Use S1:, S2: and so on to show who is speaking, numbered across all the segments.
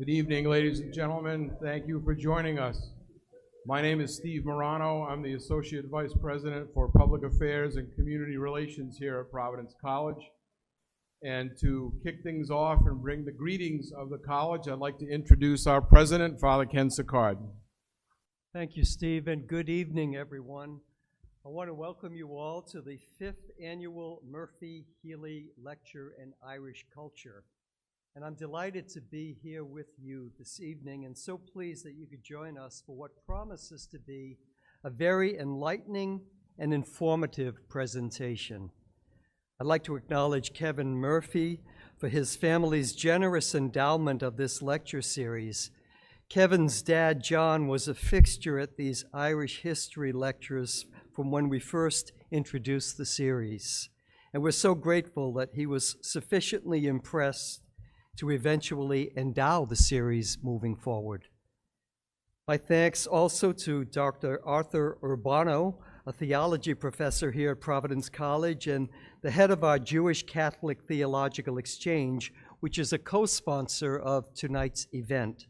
S1: Good evening, ladies and gentlemen. Thank you for joining us. My name is Steve Morano. I'm the Associate Vice President for Public Affairs and Community Relations here at Providence College. And to kick things off and bring the greetings of the college, I'd like to introduce our president, Father Ken Sicard.
S2: Thank you, Steve, and good evening, everyone. I want to welcome you all to the 5th Annual Murphy-Healy Lecture in Irish Culture. And I'm delighted to be here with you this evening and so pleased that you could join us for what promises to be a very enlightening and informative presentation. I'd like to acknowledge Kevin Murphy for his family's generous endowment of this lecture series. Kevin's dad, John, was a fixture at these Irish history lectures from when we first introduced the series. And we're so grateful that he was sufficiently impressed to eventually endow the series moving forward. My thanks also to Dr. Arthur Urbano, a theology professor here at Providence College and the head of our Jewish Catholic Theological Exchange, which is a co-sponsor of tonight's event.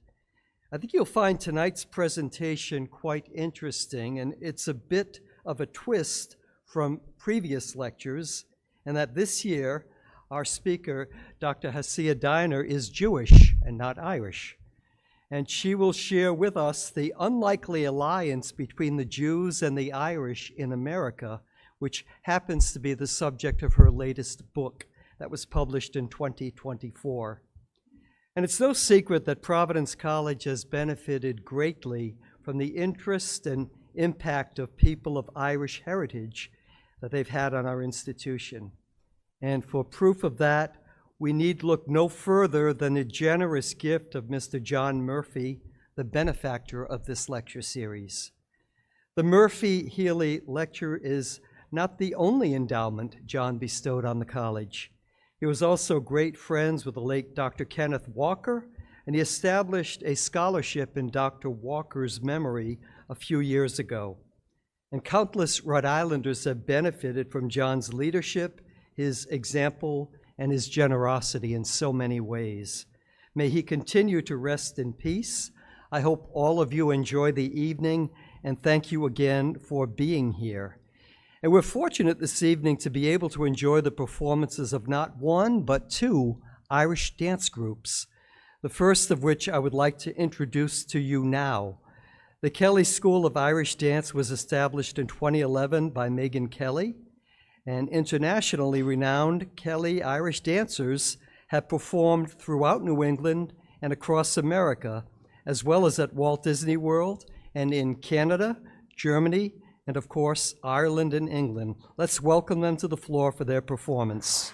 S2: I think you'll find tonight's presentation quite interesting, and it's a bit of a twist from previous lectures, and that this year, our speaker, Dr. Hasia Diner, is Jewish and not Irish. And she will share with us the unlikely alliance between the Jews and the Irish in America, which happens to be the subject of her latest book that was published in 2024. And it's no secret that Providence College has benefited greatly from the interest and impact of people of Irish heritage that they've had on our institution. And for proof of that, we need look no further than the generous gift of Mr. John Murphy, the benefactor of this lecture series. The Murphy-Healy Lecture is not the only endowment John bestowed on the college. He was also great friends with the late Dr. Kenneth Walker, and he established a scholarship in Dr. Walker's memory a few years ago. And countless Rhode Islanders have benefited from John's leadership, his example, and his generosity in so many ways. May he continue to rest in peace. I hope all of you enjoy the evening, and thank you again for being here. And we're fortunate this evening to be able to enjoy the performances of not one, but two Irish dance groups, the first of which I would like to introduce to you now. The Kelly School of Irish Dance was established in 2011 by Megan Kelly, and internationally renowned Kelly Irish dancers have performed throughout New England and across America, as well as at Walt Disney World and in Canada, Germany, and of course, Ireland and England. Let's welcome them to the floor for their performance.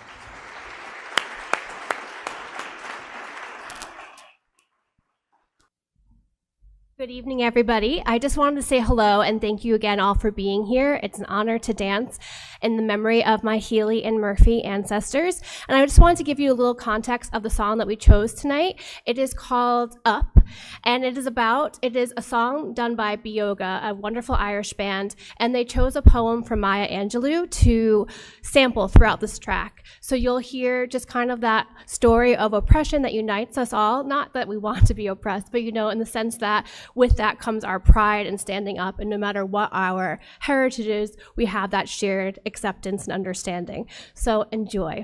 S3: Good evening, everybody. I just wanted to say hello and thank you again all for being here. It's an honor to dance in the memory of my Healy and Murphy ancestors. And I just wanted to give you a little context of the song that we chose tonight. It is called Up, and it is a song done by Bioga, a wonderful Irish band, and they chose a poem from Maya Angelou to sample throughout this track. So you'll hear just kind of that story of oppression that unites us all, not that we want to be oppressed, but in the sense that with that comes our pride in standing up, and no matter what our heritage is, we have that shared acceptance and understanding. So enjoy.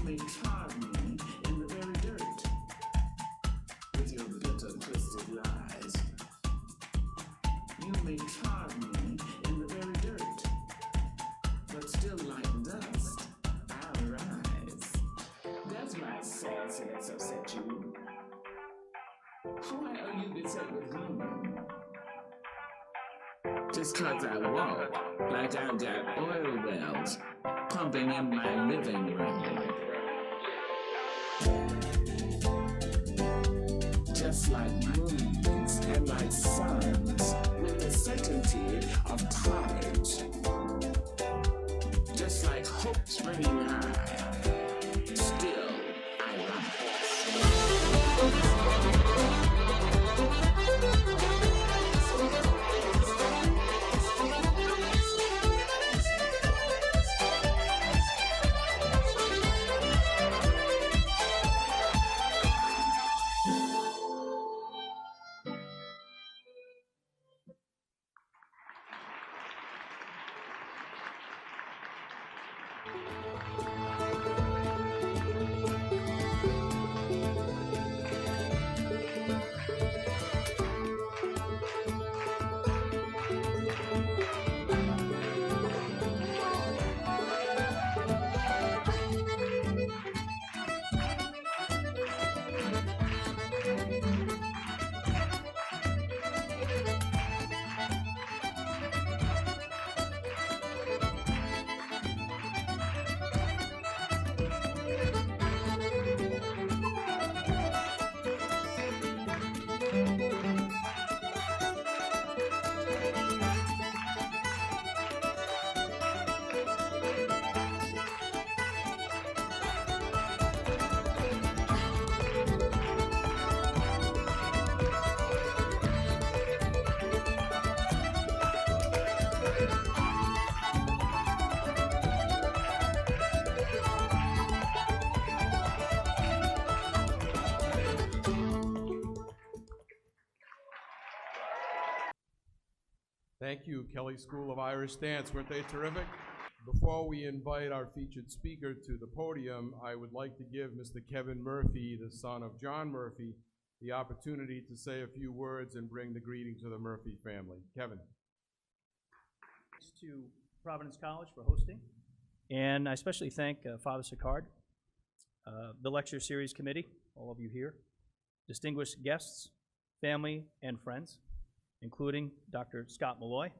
S4: may tar me in the very dirt with your bitter, twisted lies. You may tar me in the very dirt, but still like dust, I'll rise. Does my sassiness upset you? Why are you beset with gloom? Just 'cause I walk like I've got oil wells pumping in my living room. Just like moons and like suns with the certainty of tides. Just like hope springing high, still I rise.
S1: Thank you, Kelly School of Irish Dance. Weren't they terrific? Before we invite our featured speaker to the podium, I would like to give Mr. Kevin Murphy, the son of John Murphy, the opportunity to say a few words and bring the greetings to the Murphy family. Kevin.
S5: Thanks to Providence College for hosting, and I especially thank Father Sicard, the lecture series committee, all of you here, distinguished guests, family, and friends, including Dr. Scott Malloy,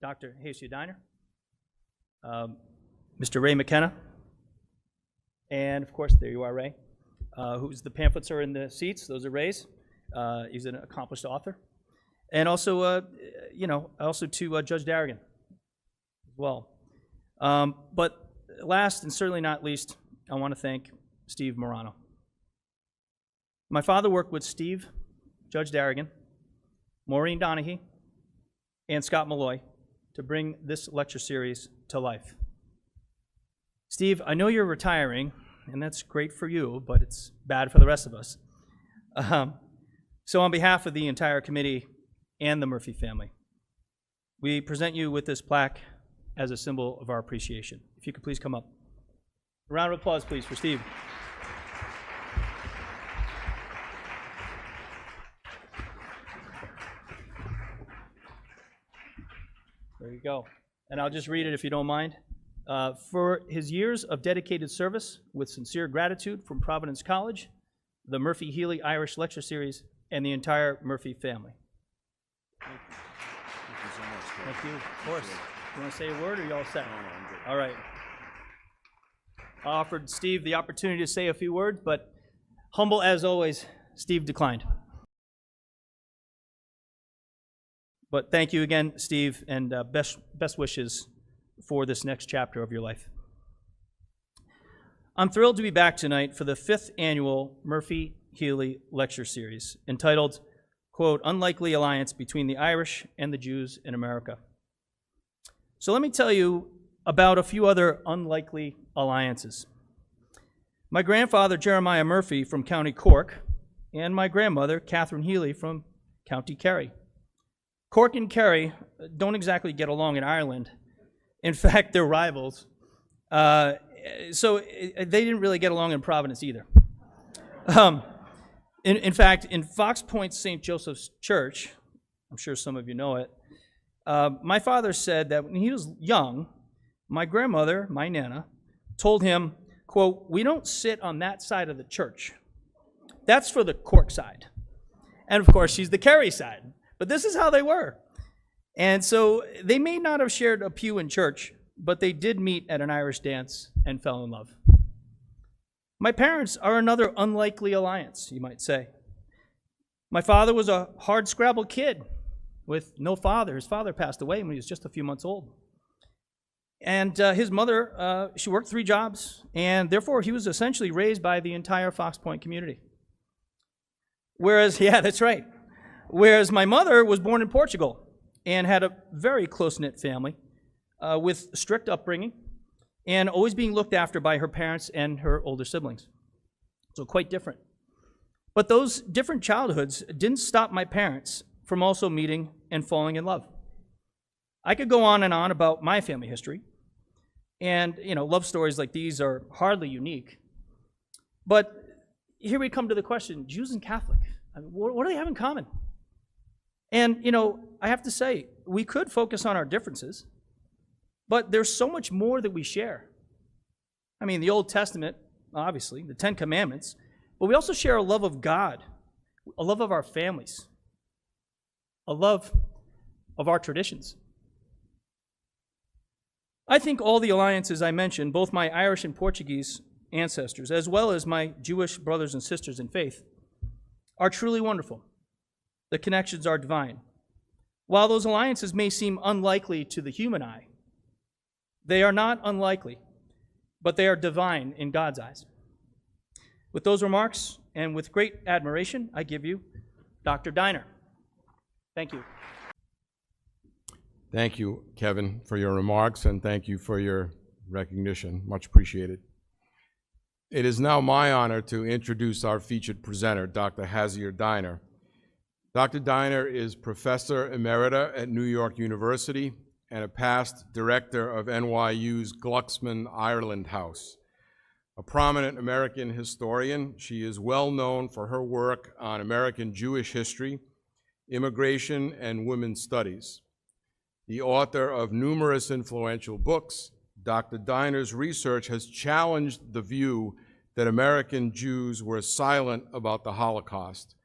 S5: Dr. Hasia Diner, Mr. Ray McKenna, and of course, there you are, Ray, who's the pamphlets are in the seats. Those are Ray's. He's an accomplished author. And also, also to Judge Darrigan as well. But last and certainly not least, I want to thank Steve Morano. My father worked with Steve, Judge Darrigan, Maureen Donahue, and Scott Malloy to bring this lecture series to life. Steve, I know you're retiring, and that's great for you, but it's bad for the rest of us. So on behalf of the entire committee and the Murphy family, we present you with this plaque as a symbol of our appreciation. If you could please come up. A round of applause, please, for Steve. There you go. And I'll just read it if you don't mind. For his years of dedicated service, with sincere gratitude from Providence College, the Murphy Healy Irish Lecture Series, and the entire Murphy family. Thank you so much. Thank you. Of course. You want to say a word, or are you all set? No, I'm good. All right. I offered Steve the opportunity to say a few words, but humble as always, Steve declined. But thank you again, Steve, and best wishes for this next chapter of your life. I'm thrilled to be back tonight for the 5th annual Murphy Healy Lecture Series, entitled, quote, Unlikely Alliance Between the Irish and the Jews in America. So let me tell you about a few other unlikely alliances. My grandfather, Jeremiah Murphy from County Cork, and my grandmother, Catherine Healy from County Kerry. Cork and Kerry don't exactly get along in Ireland. In fact, they're rivals. they didn't really get along in Providence either. In fact, in Fox Point St. Joseph's Church, I'm sure some of you know it, my father said that when he was young, my grandmother, my Nana, told him, quote, "We don't sit on that side of the church. That's for the Cork side." And of course, she's the Kerry side. But this is how they were. And so they may not have shared a pew in church, but they did meet at an Irish dance and fell in love. My parents are another unlikely alliance, you might say. My father was a hard-scrabble kid with no father. His father passed away when he was just a few months old. And his mother, she worked 3 jobs, and therefore he was essentially raised by the entire Fox Point community. Whereas, yeah, that's right. Whereas my mother was born in Portugal and had a very close-knit family with strict upbringing and always being looked after by her parents and her older siblings. So quite different. But those different childhoods didn't stop my parents from also meeting and falling in love. I could go on and on about my family history, and love stories like these are hardly unique. But here we come to the question, Jews and Catholic, I mean, what do they have in common? And, I have to say, we could focus on our differences, but there's so much more that we share. I mean, the Old Testament, obviously, the 10 Commandments, but we also share a love of God, a love of our families, a love of our traditions. I think all the alliances I mentioned, both my Irish and Portuguese ancestors, as well as my Jewish brothers and sisters in faith, are truly wonderful. The connections are divine. While those alliances may seem unlikely to the human eye, they are not unlikely, but they are divine in God's eyes. With those remarks, and with great admiration, I give you Dr. Diner. Thank you.
S1: Thank you, Kevin, for your remarks, and thank you for your recognition. Much appreciated. It is now my honor to introduce our featured presenter, Dr. Hasia Diner. Dr. Diner is Professor Emerita at New York University and a past director of NYU's Glucksman Ireland House. A prominent American historian, she is well known for her work on American Jewish history, immigration, and women's studies. The author of numerous influential books, Dr. Diner's research has challenged the view that American Jews were silent about the Holocaust,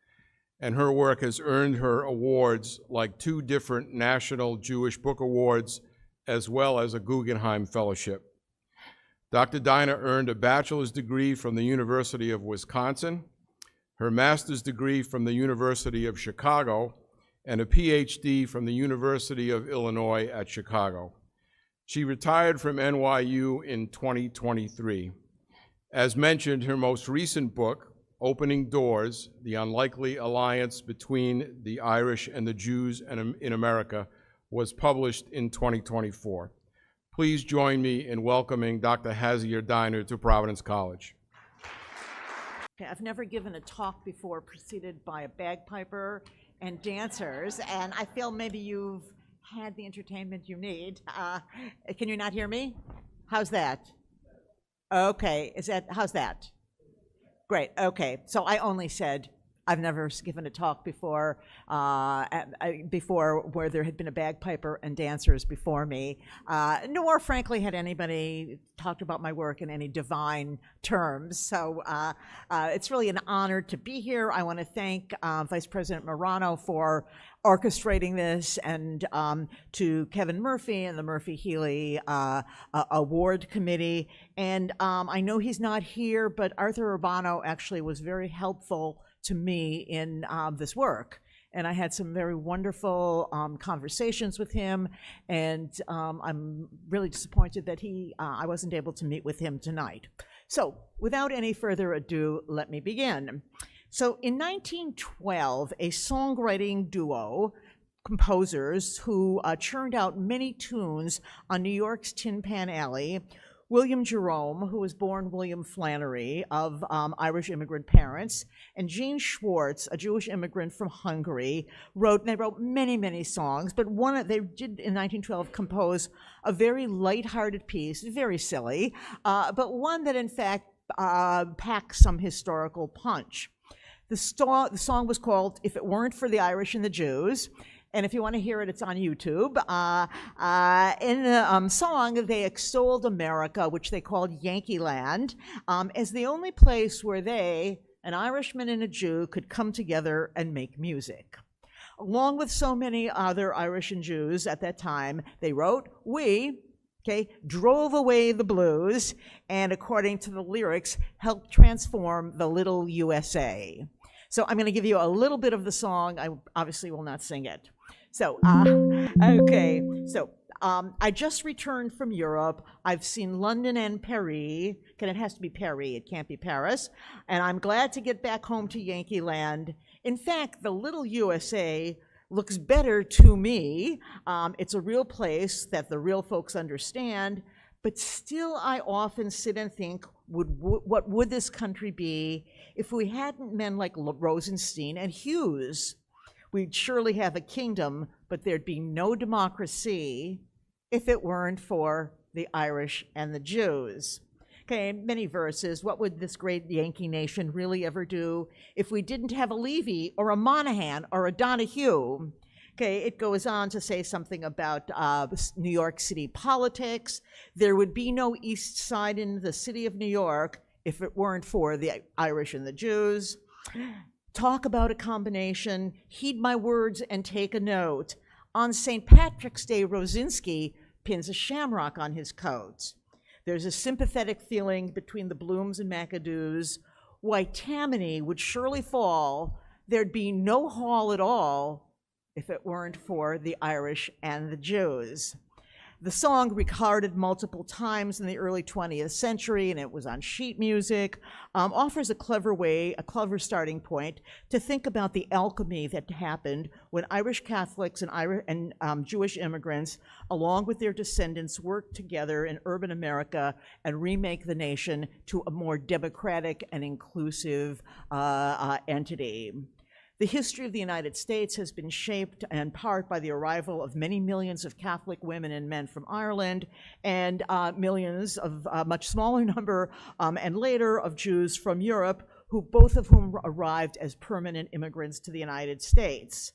S1: and her work has earned her awards like 2 different National Jewish Book Awards, as well as a Guggenheim Fellowship. Dr. Diner earned a bachelor's degree from the University of Wisconsin, her master's degree from the University of Chicago, and a Ph.D. from the University of Illinois at Chicago. She retired from NYU in 2023. As mentioned, her most recent book, Opening Doors, The Unlikely Alliance Between the Irish and the Jews in America, was published in 2024. Please join me in welcoming Dr. Hasia Diner to Providence College.
S6: Okay, I've never given a talk before preceded by a bagpiper and dancers, and I feel maybe you've had the entertainment you need. Can you not hear me? How's that? Okay, how's that? Great, okay. So I only said I've never given a talk before where there had been a bagpiper and dancers before me, nor frankly had anybody talked about my work in any divine terms. So it's really an honor to be here. I want to thank Vice President Morano for orchestrating this, and to Kevin Murphy and the Murphy-Healy Award Committee. And I know he's not here, but Arthur Urbano actually was very helpful to me in this work. And I had some very wonderful conversations with him, and I'm really disappointed that I wasn't able to meet with him tonight. So without any further ado, let me begin. So in 1912, a songwriting duo, composers who churned out many tunes on New York's Tin Pan Alley, William Jerome, who was born William Flannery of Irish immigrant parents, and Jean Schwartz, a Jewish immigrant from Hungary, they wrote many, many songs, but they did in 1912 compose a very lighthearted piece, very silly, but one that in fact packs some historical punch. The song was called If It Weren't for the Irish and the Jews, and if you want to hear it, it's on YouTube. In the song, they extolled America, which they called Yankee Land, as the only place where they, an Irishman and a Jew, could come together and make music. Along with so many other Irish and Jews at that time, they wrote, we drove away the blues, and according to the lyrics, helped transform the little USA. So I'm going to give you a little bit of the song. I obviously will not sing it. So, I just returned from Europe. I've seen London and Paris. It has to be Paris, it can't be Paris. And I'm glad to get back home to Yankee Land. In fact, the little USA looks better to me. It's a real place that the real folks understand, but still I often sit and think, what would this country be if we hadn't men like Rosenstein and Hughes? We'd surely have a kingdom, but there'd be no democracy if it weren't for the Irish and the Jews. Okay, many verses. What would this great Yankee nation really ever do if we didn't have a Levy or a Monahan or a Donahue? Okay, it goes on to say something about New York City politics. There would be no East Side in the city of New York if it weren't for the Irish and the Jews. Talk about a combination. Heed my words and take a note. On St. Patrick's Day, Rosinski pins a shamrock on his coat. There's a sympathetic feeling between the Blooms and McAdoos. Why, Tammany would surely fall. There'd be no hall at all if it weren't for the Irish and the Jews. The song recorded multiple times in the early 20th century, and it was on sheet music, offers a clever starting point to think about the alchemy that happened when Irish Catholics and Jewish immigrants, along with their descendants, worked together in urban America and remake the nation to a more democratic and inclusive entity. The history of the United States has been shaped in part by the arrival of many millions of Catholic women and men from Ireland and millions of a much smaller number and later of Jews from Europe, both of whom arrived as permanent immigrants to the United States.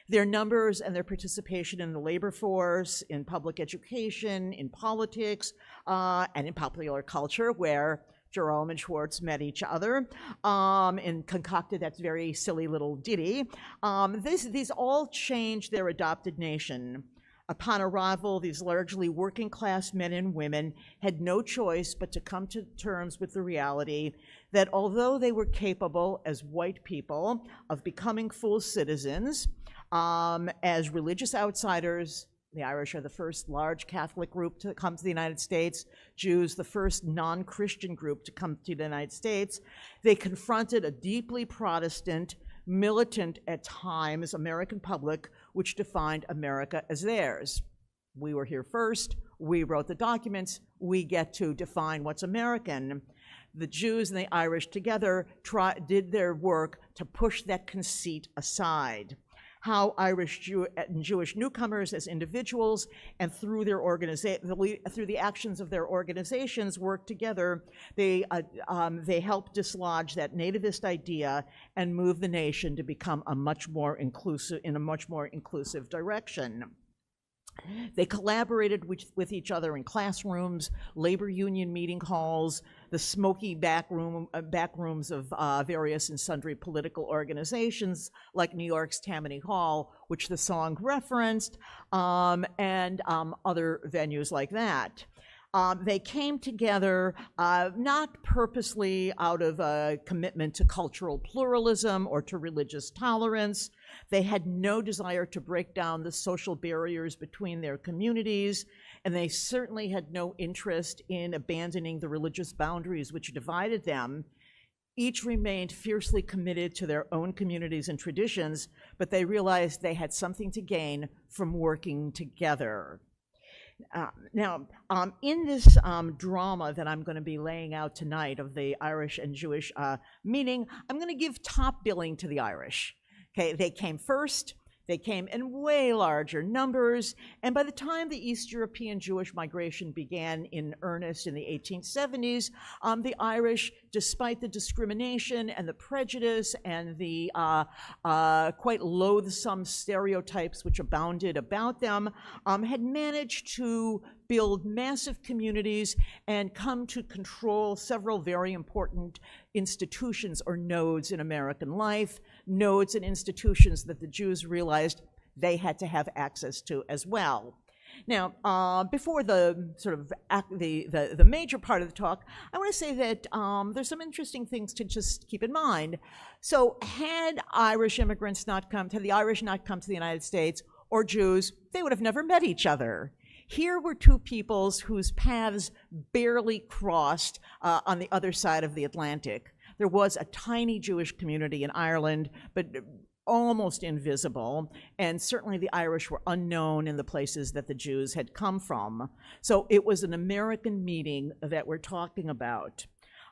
S6: Their numbers and their participation in the labor force, in public education, in politics, and in popular culture, where Jerome and Schwartz met each other and concocted that very silly little ditty. These all changed their adopted nation. Upon arrival, these largely working class men and women had no choice but to come to terms with the reality that although they were capable as white people of becoming full citizens, as religious outsiders, the Irish are the first large Catholic group to come to the United States, Jews the first non-Christian group to come to the United States. They confronted a deeply Protestant, militant at times American public, which defined America as theirs. We were here first, we wrote the documents, we get to define what's American. The Jews and the Irish together did their work to push that conceit aside. How Irish and Jewish newcomers as individuals and through the actions of their organizations worked together, they helped dislodge that nativist idea and move the nation to become in a much more inclusive direction. They collaborated with each other in classrooms, labor union meeting halls, the smoky back rooms of various and sundry political organizations like New York's Tammany Hall, which the song referenced, and other venues like that. They came together not purposely out of a commitment to cultural pluralism or to religious tolerance. They had no desire to break down the social barriers between their communities, and they certainly had no interest in abandoning the religious boundaries which divided them. Each remained fiercely committed to their own communities and traditions, but they realized they had something to gain from working together. In this drama that I'm going to be laying out tonight of the Irish and Jewish meeting, I'm going to give top billing to the Irish. Okay, they came first. They came in way larger numbers, and by the time the East European Jewish migration began in earnest in the 1870s, the Irish, despite the discrimination and the prejudice and the quite loathsome stereotypes which abounded about them, had managed to build massive communities and come to control several very important institutions or nodes in American life, nodes and institutions that the Jews realized they had to have access to as well. Now, before the sort of the major part of the talk, I want to say that there's some interesting things to just keep in mind. So, had Irish immigrants not come, had the Irish not come to the United States, or Jews, they would have never met each other. Here were two peoples whose paths barely crossed on the other side of the Atlantic. There was a tiny Jewish community in Ireland, but almost invisible, and certainly the Irish were unknown in the places that the Jews had come from. So it was an American meeting that we're talking about.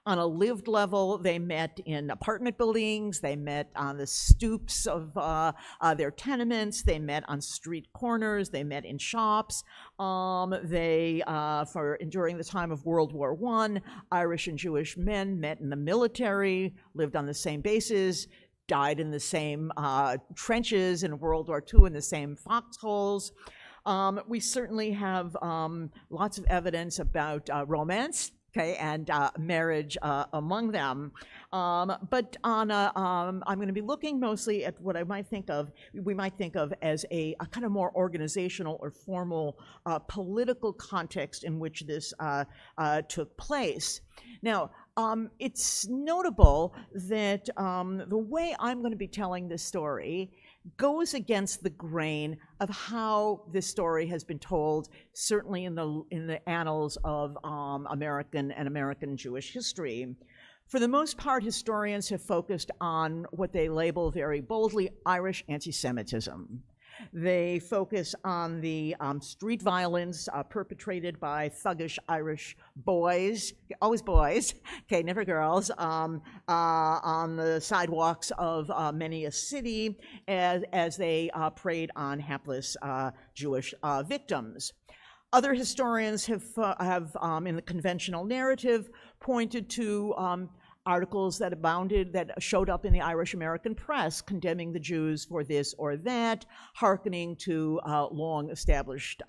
S6: On a lived level, they met in apartment buildings, they met on the stoops of their tenements, they met on street corners, they met in shops. During the time of World War I, Irish and Jewish men met in the military, lived on the same bases, died in the same trenches in World War II in the same foxholes. We certainly have lots of evidence about romance, okay, and marriage among them. But on I'm going to be looking mostly at what we might think of as a kind of more organizational or formal political context in which this took place. Now, it's notable that the way I'm going to be telling this story goes against the grain of how this story has been told, certainly in the annals of American Jewish history. For the most part, historians have focused on what they label very boldly Irish anti-Semitism. They focus on the street violence perpetrated by thuggish Irish boys, always boys, okay, never girls, on the sidewalks of many a city as they preyed on hapless Jewish victims. Other historians have in the conventional narrative, pointed to articles that abounded, that showed up in the Irish American press condemning the Jews for this or that, hearkening to long-established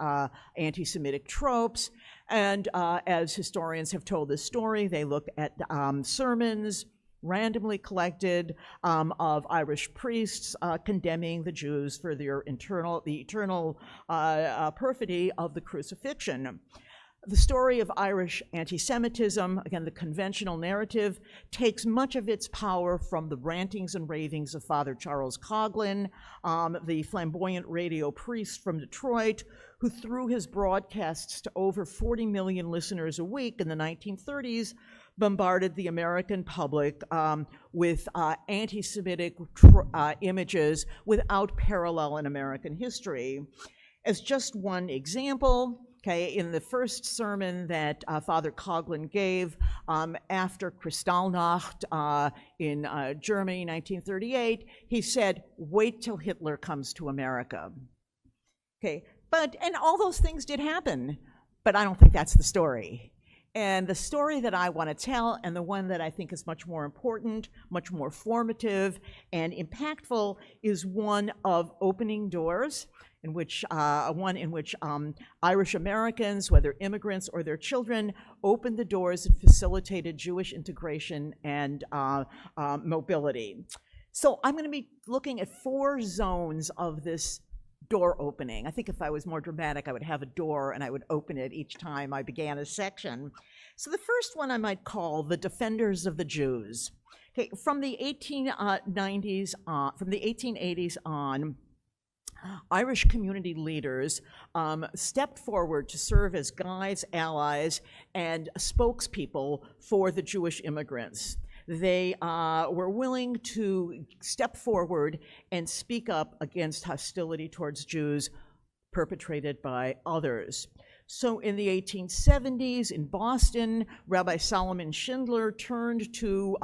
S6: anti-Semitic tropes. And as historians have told this story, they look at sermons randomly collected of Irish priests condemning the Jews for the eternal perfidy of the crucifixion. The story of Irish anti-Semitism, again, the conventional narrative, takes much of its power from the rantings and ravings of Father Charles Coughlin, the flamboyant radio priest from Detroit, who through his broadcasts to over 40 million listeners a week in the 1930s, bombarded the American public with anti-Semitic images without parallel in American history. As just one example, okay, in the first sermon that Father Coughlin gave after Kristallnacht in Germany, 1938, he said, "Wait till Hitler comes to America." Okay, and all those things did happen, but I don't think that's the story. And the story that I want to tell, and the one that I think is much more important, much more formative and impactful, is one of opening doors, in which Irish Americans, whether immigrants or their children, opened the doors and facilitated Jewish integration and mobility. So I'm going to be looking at 4 zones of this door opening. I think if I was more dramatic, I would have a door and I would open it each time I began a section. So the first one I might call the Defenders of the Jews. Okay, from the 1880s on, Irish community leaders stepped forward to serve as guides, allies, and spokespeople for the Jewish immigrants. They were willing to step forward and speak up against hostility towards Jews perpetrated by others. So in the 1870s in Boston, Rabbi Solomon Schindler turned to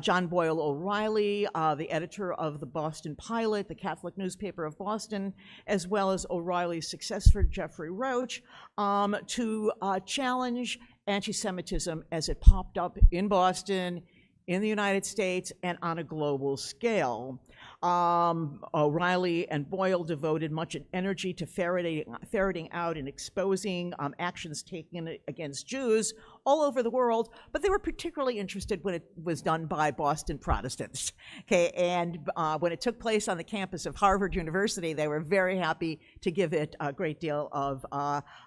S6: John Boyle O'Reilly, the editor of the Boston Pilot, the Catholic newspaper of Boston, as well as O'Reilly's successor, Jeffrey Roach, to challenge anti-Semitism as it popped up in Boston, in the United States, and on a global scale. O'Reilly and Boyle devoted much energy to ferreting out and exposing actions taken against Jews all over the world, but they were particularly interested when it was done by Boston Protestants. Okay, and when it took place on the campus of Harvard University, they were very happy to give it a great deal of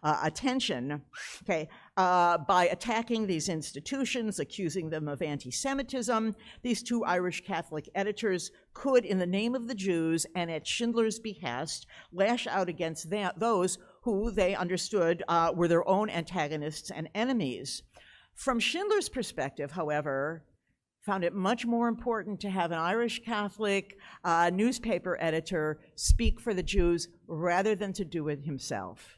S6: attention. Okay, by attacking these institutions, accusing them of anti-Semitism, these two Irish Catholic editors could, in the name of the Jews and at Schindler's behest, lash out against those who they understood were their own antagonists and enemies. From Schindler's perspective, however, found it much more important to have an Irish Catholic newspaper editor speak for the Jews rather than to do it himself.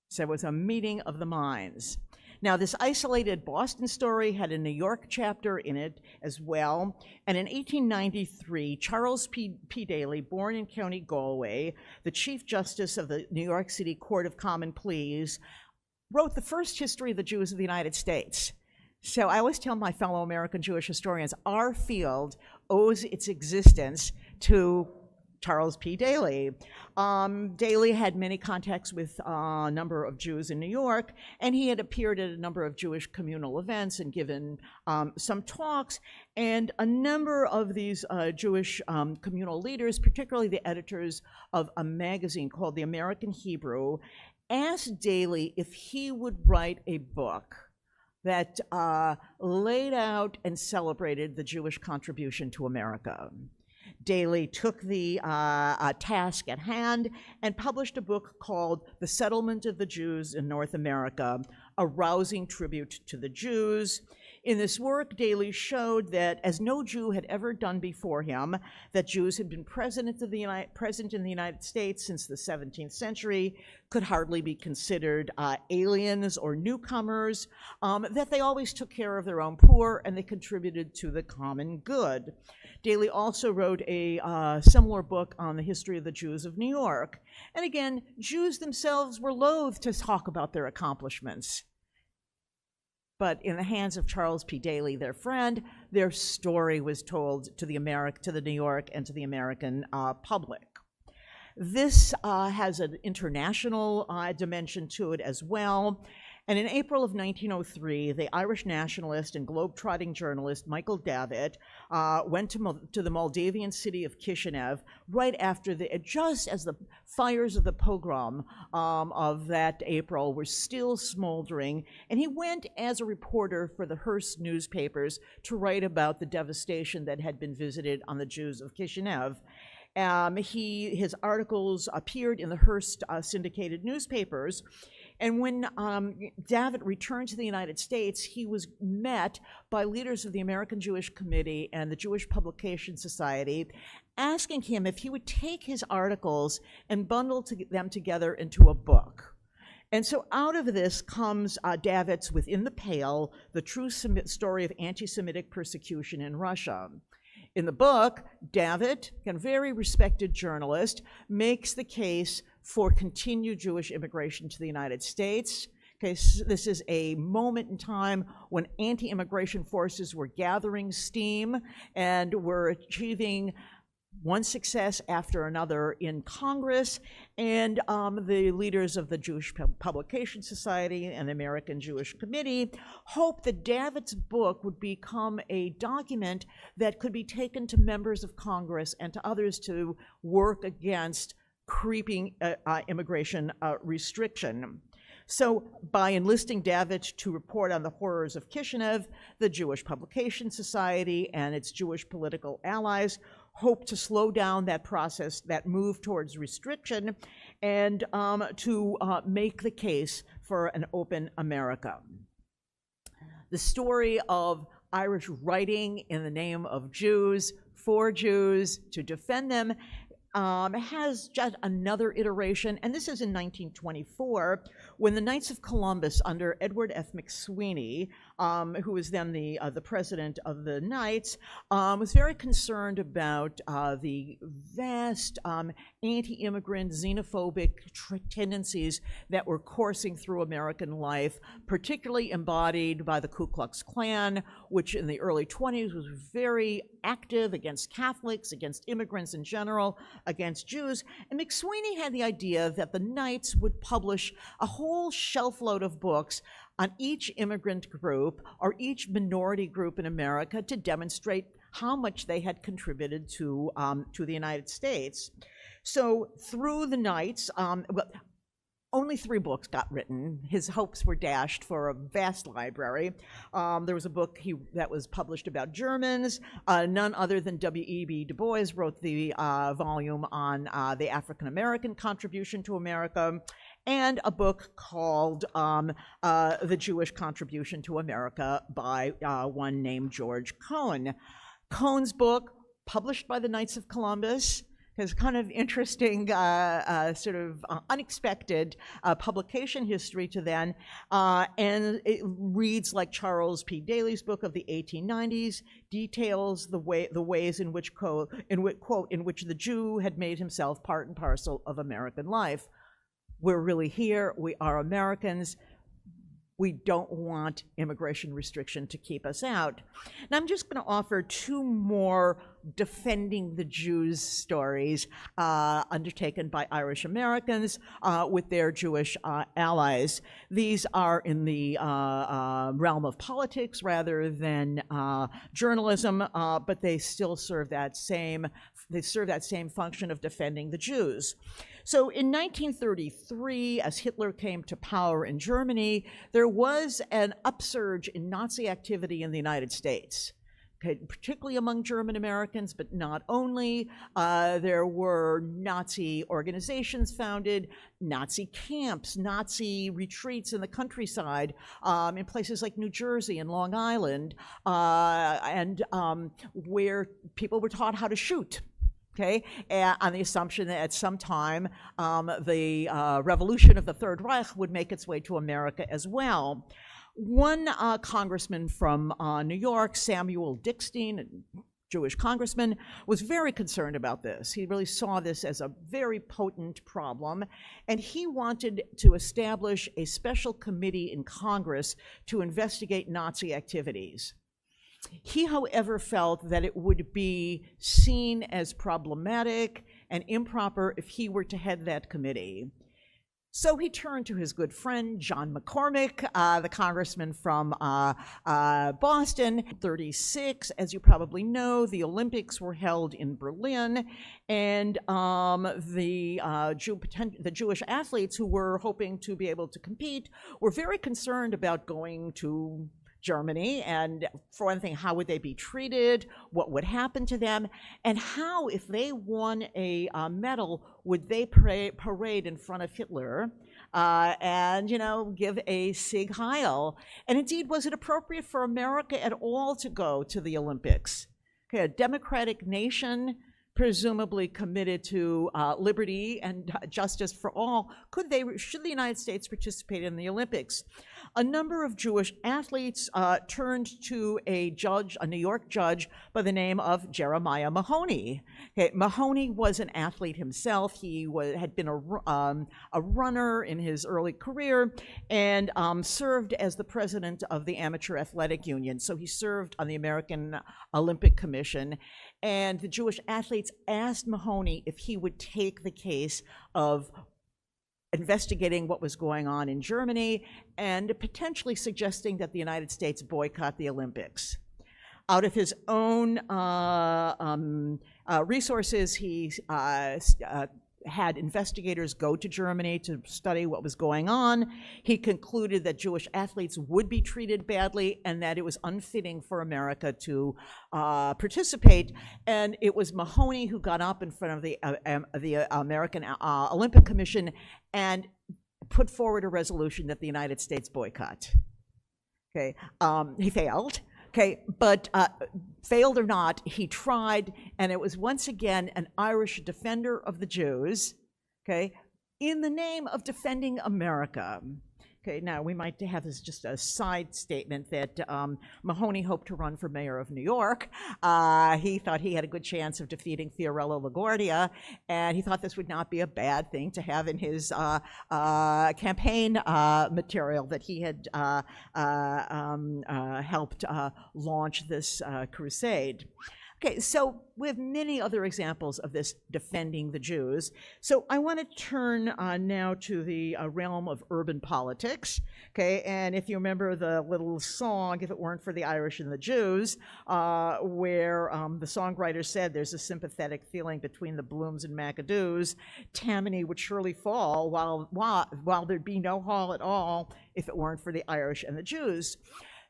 S6: So it was a meeting of the minds. Now, this isolated Boston story had a New York chapter in it as well. And in 1893, Charles P. Daly, born in County Galway, the Chief Justice of the New York City Court of Common Pleas, wrote the first history of the Jews of the United States. So I always tell my fellow American Jewish historians, our field owes its existence to Charles P. Daly. Daly had many contacts with a number of Jews in New York, and he had appeared at a number of Jewish communal events and given some talks, and a number of these Jewish communal leaders, particularly the editors of a magazine called The American Hebrew, asked Daly if he would write a book that laid out and celebrated the Jewish contribution to America. Daly took the task at hand and published a book called The Settlement of the Jews in North America, a rousing tribute to the Jews. In this work, Daly showed that, as no Jew had ever done before him, that Jews had been present in the United States since the 17th century, could hardly be considered aliens or newcomers, that they always took care of their own poor, and they contributed to the common good. Daly also wrote a similar book on the history of the Jews of New York. And again, Jews themselves were loath to talk about their accomplishments. But in the hands of Charles P. Daly, their friend, their story was told to the New York and to the American public. This has an international dimension to it as well. And in April of 1903, the Irish nationalist and globe-trotting journalist Michael Davitt went to the Moldavian city of Kishinev right after just as the fires of the pogrom of that April were still smoldering, and he went as a reporter for the Hearst newspapers to write about the devastation that had been visited on the Jews of Kishinev. His articles appeared in the Hearst syndicated newspapers. And when Davitt returned to the United States, he was met by leaders of the American Jewish Committee and the Jewish Publication Society, asking him if he would take his articles and bundle them together into a book. And so out of this comes Davitt's Within the Pale, the true story of anti-Semitic persecution in Russia. In the book, Davitt, a very respected journalist, makes the case for continued Jewish immigration to the United States. Okay, so this is a moment in time when anti-immigration forces were gathering steam and were achieving one success after another in Congress, and the leaders of the Jewish Publication Society and the American Jewish Committee hoped that Davitt's book would become a document that could be taken to members of Congress and to others to work against creeping immigration restriction. So by enlisting Davitt to report on the horrors of Kishinev, the Jewish Publication Society and its Jewish political allies hoped to slow down that process, that move towards restriction, and to make the case for an open America. The story of Irish writing in the name of Jews, for Jews, to defend them, has just another iteration, and this is in 1924, when the Knights of Columbus, under Edward F. McSweeney, who was then the president of the Knights, was very concerned about the vast anti-immigrant, xenophobic tendencies that were coursing through American life, particularly embodied by the Ku Klux Klan, which in the early 20s was very active against Catholics, against immigrants in general, against Jews. And McSweeney had the idea that the Knights would publish a whole shelf load of books on each immigrant group or each minority group in America to demonstrate how much they had contributed to the United States. So through the Knights, only 3 books got written. His hopes were dashed for a vast library. There was a book that was published about Germans. None other than W.E.B. Du Bois wrote the volume on the African-American contribution to America, and a book called The Jewish Contribution to America by one named George Cohen. Cohen's book, published by the Knights of Columbus, has kind of interesting, unexpected publication history to then, and it reads like Charles P. Daly's book of the 1890s, details the ways in which, in which the Jew had made himself part and parcel of American life. We're really here, we are Americans, we don't want immigration restriction to keep us out. Now I'm just going to offer 2 more defending the Jews stories undertaken by Irish Americans with their Jewish allies. These are in the realm of politics rather than journalism, but they still serve that same function of defending the Jews. So in 1933, as Hitler came to power in Germany, there was an upsurge in Nazi activity in the United States, particularly among German Americans, but not only. There were Nazi organizations founded, Nazi camps, Nazi retreats in the countryside, in places like New Jersey and Long Island, and where people were taught how to shoot. Okay, on the assumption that at some time the revolution of the Third Reich would make its way to America as well. One congressman from New York, Samuel Dickstein, a Jewish congressman, was very concerned about this. He really saw this as a very potent problem, and he wanted to establish a special committee in Congress to investigate Nazi activities. He, however, felt that it would be seen as problematic and improper if he were to head that committee. So he turned to his good friend, John McCormick, the congressman from Boston. 1936, as you probably know, the Olympics were held in Berlin, and the Jewish athletes who were hoping to be able to compete were very concerned about going to Germany, and for one thing, how would they be treated, what would happen to them, and how, if they won a medal, would they parade in front of Hitler and, give a Sieg Heil. And indeed, was it appropriate for America at all to go to the Olympics? Okay, a democratic nation, presumably committed to liberty and justice for all, should the United States participate in the Olympics? A number of Jewish athletes turned to a New York judge by the name of Jeremiah Mahoney. Okay, Mahoney was an athlete himself. He had been a runner in his early career and served as the president of the Amateur Athletic Union. So he served on the American Olympic Commission. And the Jewish athletes asked Mahoney if he would take the case of investigating what was going on in Germany and potentially suggesting that the United States boycott the Olympics. Out of his own resources, he had investigators go to Germany to study what was going on. He concluded that Jewish athletes would be treated badly and that it was unfitting for America to participate. And it was Mahoney who got up in front of the American Olympic Commission and put forward a resolution that the United States boycott. Okay, he failed. Okay, but failed or not, he tried, and it was once again an Irish defender of the Jews, okay, in the name of defending America. Okay, now we might have as just a side statement that Mahoney hoped to run for mayor of New York. He thought he had a good chance of defeating Fiorello LaGuardia, and he thought this would not be a bad thing to have in his campaign material that he had helped launch this crusade. Okay, so we have many other examples of this defending the Jews. So I want to turn now to the realm of urban politics. Okay, and if you remember the little song, If It Weren't for the Irish and the Jews, where the songwriter said there's a sympathetic feeling between the Blooms and McAdoos, Tammany would surely fall while there'd be no hall at all if it weren't for the Irish and the Jews.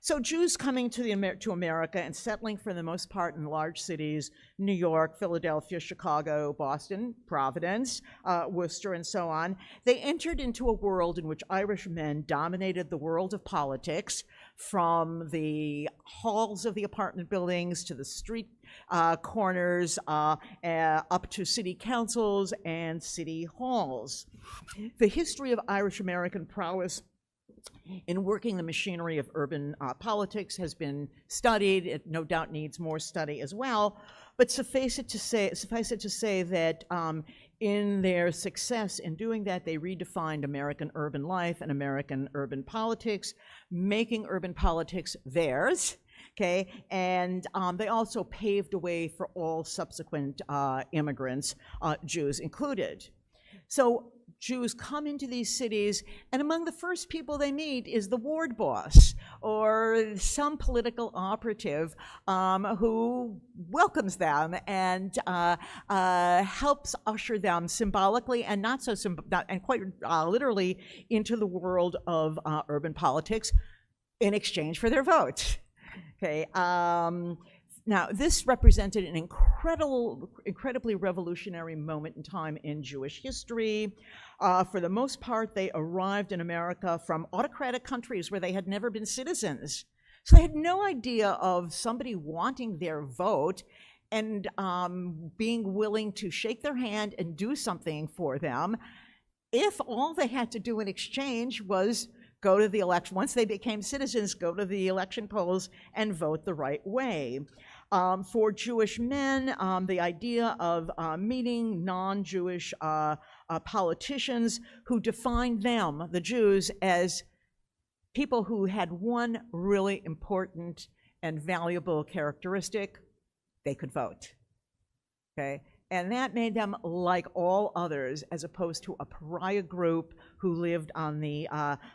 S6: So Jews coming to America and settling for the most part in large cities, New York, Philadelphia, Chicago, Boston, Providence, Worcester, and so on, they entered into a world in which Irish men dominated the world of politics, from the halls of the apartment buildings to the street corners, up to city councils and city halls. The history of Irish American prowess in working the machinery of urban politics has been studied. It no doubt needs more study as well. But suffice it to say that in their success in doing that, they redefined American urban life and American urban politics, making urban politics theirs. Okay, and they also paved a way for all subsequent immigrants, Jews included. So Jews come into these cities, and among the first people they meet is the ward boss or some political operative who welcomes them and helps usher them symbolically and not so and quite literally into the world of urban politics in exchange for their vote. Okay. Now, this represented an incredibly revolutionary moment in time in Jewish history. For the most part, they arrived in America from autocratic countries where they had never been citizens. So they had no idea of somebody wanting their vote and being willing to shake their hand and do something for them if all they had to do in exchange was go to the election. Once they became citizens, go to the election polls and vote the right way. For Jewish men, the idea of meeting non-Jewish politicians who defined them, the Jews, as people who had one really important and valuable characteristic: they could vote. Okay? And that made them like all others, as opposed to a pariah group who lived on the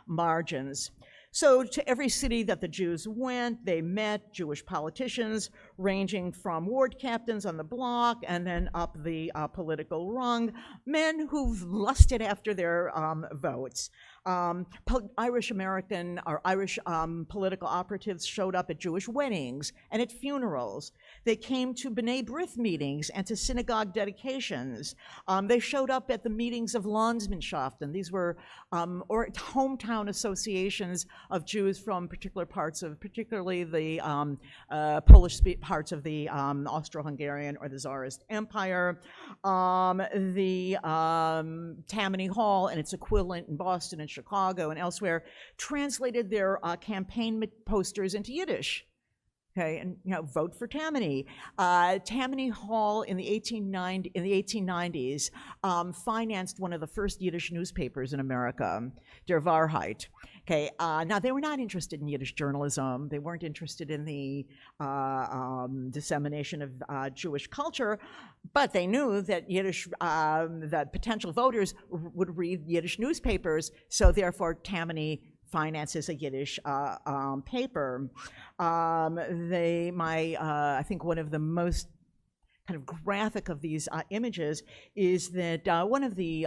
S6: margins. So to every city that the Jews went, they met Jewish politicians, ranging from ward captains on the block and then up the political rung, men who've lusted after their votes. Irish American or Irish political operatives showed up at Jewish weddings and at funerals. They came to B'nai B'rith meetings and to synagogue dedications. They showed up at the meetings of Landsmannschaften. These were or hometown associations of Jews from particular parts of, particularly the Polish parts of the Austro-Hungarian or the Tsarist Empire. The Tammany Hall and its equivalent in Boston and Chicago and elsewhere translated their campaign posters into Yiddish. Okay, and vote for Tammany. Tammany Hall in the 1890s financed one of the first Yiddish newspapers in America, Der Wahrheit. Okay, now they were not interested in Yiddish journalism. They weren't interested in the dissemination of Jewish culture, but they knew that that potential voters would read Yiddish newspapers. So therefore, Tammany finances a Yiddish paper. I think one of the most kind of graphic of these images is that one of the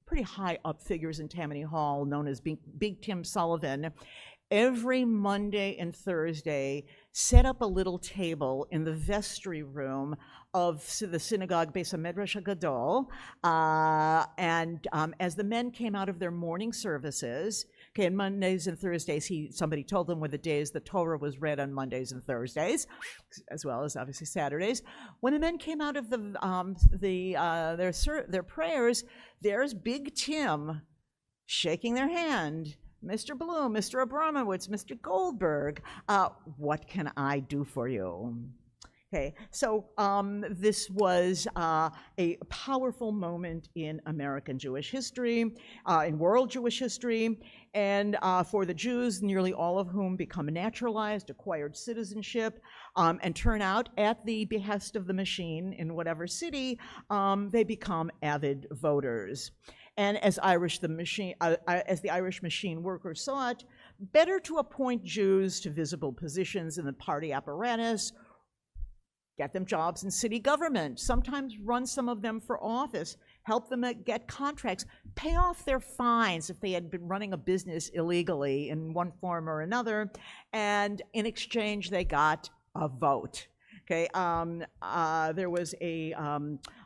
S6: pretty high up figures in Tammany Hall, known as Big Tim Sullivan, every Monday and Thursday set up a little table in the vestry room of the synagogue Beis HaMedrash HaGadol, and as the men came out of their morning services, okay, on Mondays and Thursdays, somebody told them were the days the Torah was read on Mondays and Thursdays, as well as obviously Saturdays. When the men came out of their prayers, there's Big Tim shaking their hand. Mr. Bloom, Mr. Abramowitz, Mr. Goldberg, what can I do for you? Okay, so this was a powerful moment in American Jewish history, in world Jewish history, and for the Jews, nearly all of whom become naturalized, acquired citizenship, and turn out at the behest of the machine in whatever city, they become avid voters. And as the Irish machine workers saw it, better to appoint Jews to visible positions in the party apparatus, get them jobs in city government, sometimes run some of them for office, help them get contracts, pay off their fines if they had been running a business illegally in one form or another, and in exchange they got a vote. Okay, there was a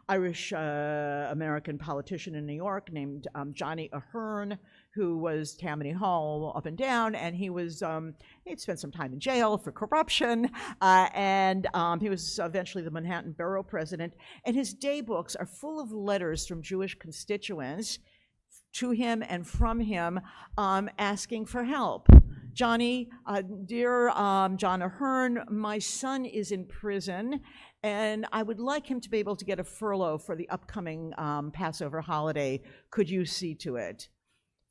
S6: Irish American politician in New York named Johnny Ahern, who was Tammany Hall up and down, and he'd spent some time in jail for corruption, and he was eventually the Manhattan Borough president, and his day books are full of letters from Jewish constituents to him and from him asking for help. Johnny, dear John Ahern, my son is in prison, and I would like him to be able to get a furlough for the upcoming Passover holiday. Could you see to it?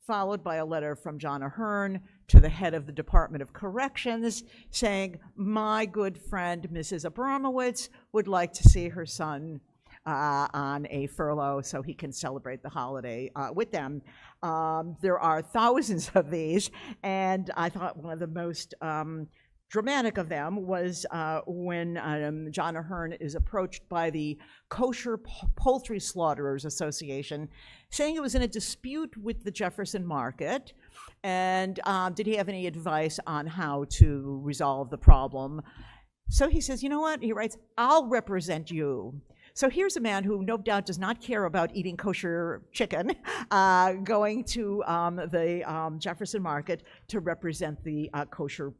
S6: Followed by a letter from John Ahern to the head of the Department of Corrections saying, my good friend, Mrs. Abramowitz, would like to see her son on a furlough so he can celebrate the holiday with them. There are thousands of these, and I thought one of the most dramatic of them was when John Ahern is approached by the Kosher Poultry Slaughterers Association, saying it was in a dispute with the Jefferson Market, and did he have any advice on how to resolve the problem? So he says, you know what? He writes, I'll represent you. So here's a man who no doubt does not care about eating kosher chicken, going to the Jefferson Market to represent the kosher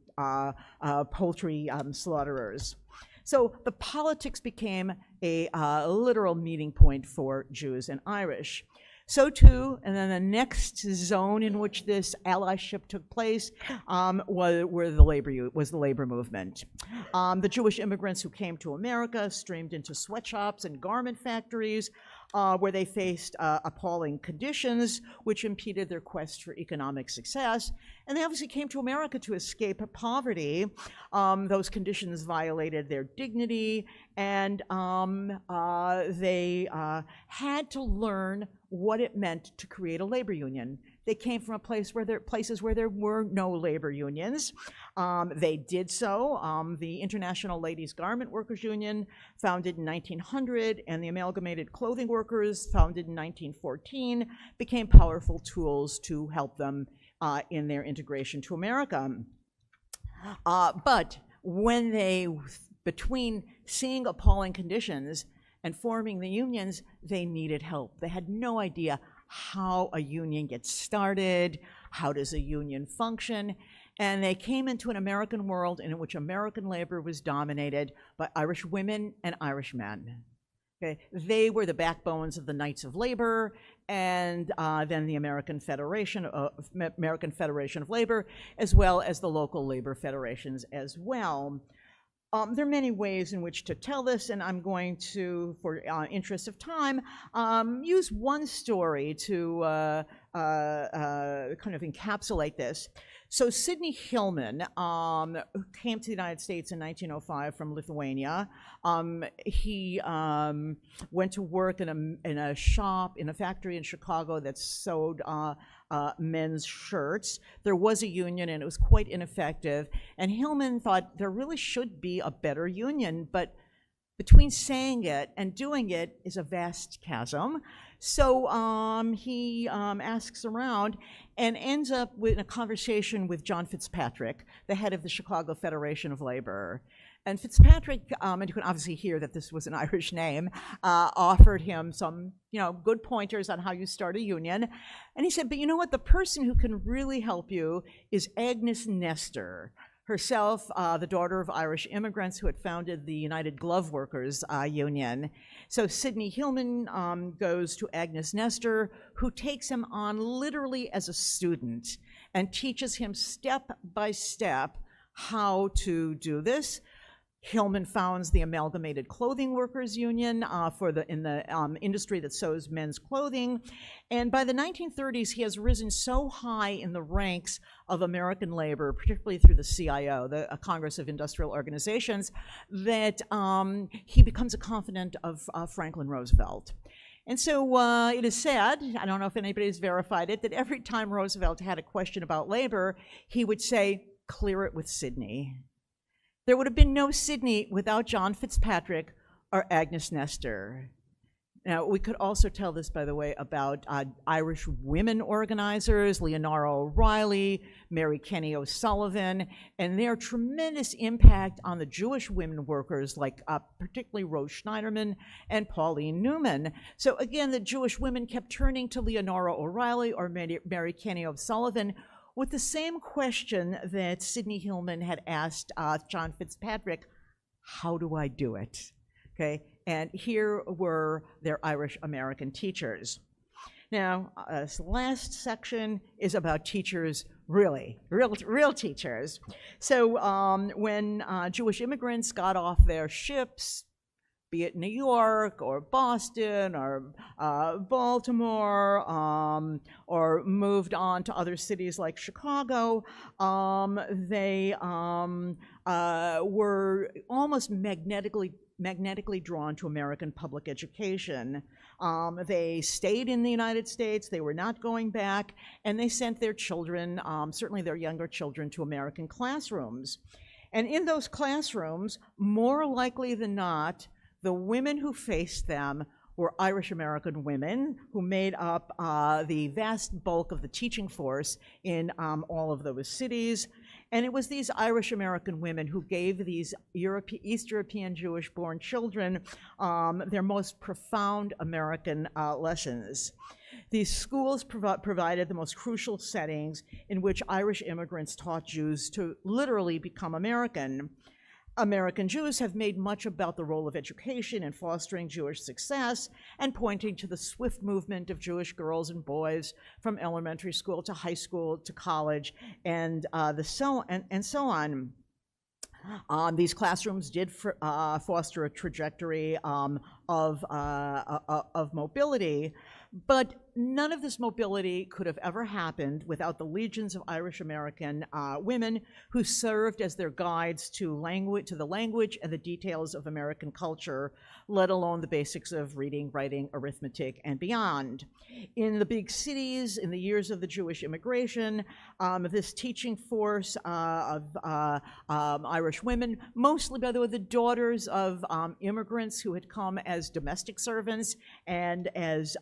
S6: poultry slaughterers. So the politics became a literal meeting point for Jews and Irish. So too, and then the next zone in which this allyship took place was the labor movement. The Jewish immigrants who came to America streamed into sweatshops and garment factories where they faced appalling conditions which impeded their quest for economic success. And they obviously came to America to escape poverty. Those conditions violated their dignity, and they had to learn what it meant to create a labor union. They came from places where there were no labor unions. They did so. The International Ladies Garment Workers Union, founded in 1900, and the Amalgamated Clothing Workers, founded in 1914, became powerful tools to help them in their integration to America. But when between seeing appalling conditions and forming the unions, they needed help. They had no idea how a union gets started, how does a union function, and they came into an American world in which American labor was dominated by Irish women and Irish men. Okay? They were the backbones of the Knights of Labor, and then the American Federation of Labor, as well as the local labor federations as well. There are many ways in which to tell this, and I'm going to, for interest of time, use one story to kind of encapsulate this. So Sidney Hillman came to the United States in 1905 from Lithuania. He went to work in a shop, in a factory in Chicago that sewed men's shirts. There was a union, and it was quite ineffective. And Hillman thought there really should be a better union, but between saying it and doing it is a vast chasm. So he asks around and ends up with a conversation with John Fitzpatrick, the head of the Chicago Federation of Labor. And Fitzpatrick, and you can obviously hear that this was an Irish name, offered him some, good pointers on how you start a union. And he said, but you know what? The person who can really help you is Agnes Nestor, herself the daughter of Irish immigrants who had founded the United Glove Workers Union. So Sidney Hillman goes to Agnes Nestor, who takes him on literally as a student and teaches him step by step how to do this. Hillman founds the Amalgamated Clothing Workers Union in the industry that sews men's clothing. And by the 1930s, he has risen so high in the ranks of American labor, particularly through the CIO, the Congress of Industrial Organizations, that he becomes a confidant of Franklin Roosevelt. And so it is sad, I don't know if anybody's verified it, that every time Roosevelt had a question about labor, he would say, clear it with Sidney. There would have been no Sidney without John Fitzpatrick or Agnes Nestor. Now, we could also tell this, by the way, about Irish women organizers, Leonora O'Reilly, Mary Kenny O'Sullivan, and their tremendous impact on the Jewish women workers, like particularly Rose Schneiderman and Pauline Newman. So again, the Jewish women kept turning to Leonora O'Reilly or Mary Kenny O'Sullivan with the same question that Sidney Hillman had asked John Fitzpatrick, how do I do it? Okay, and here were their Irish American teachers. Now, this last section is about teachers, really, real teachers. So when Jewish immigrants got off their ships, be it New York or Boston or Baltimore, or moved on to other cities like Chicago, they were almost magnetically drawn to American public education. They stayed in the United States, they were not going back, and they sent their children, certainly their younger children, to American classrooms. And in those classrooms, more likely than not, the women who faced them were Irish American women who made up the vast bulk of the teaching force in all of those cities. And it was these Irish American women who gave these East European Jewish born children their most profound American lessons. These schools provided the most crucial settings in which Irish immigrants taught Jews to literally become American. American Jews have made much about the role of education in fostering Jewish success and pointing to the swift movement of Jewish girls and boys from elementary school to high school to college and so on. These classrooms did foster a trajectory of mobility, but none of this mobility could have ever happened without the legions of Irish American women who served as their guides to the language and the details of American culture, let alone the basics of reading, writing, arithmetic, and beyond. In the big cities, in the years of the Jewish immigration, this teaching force of Irish women, mostly, by the way, the daughters of immigrants who had come as domestic servants and as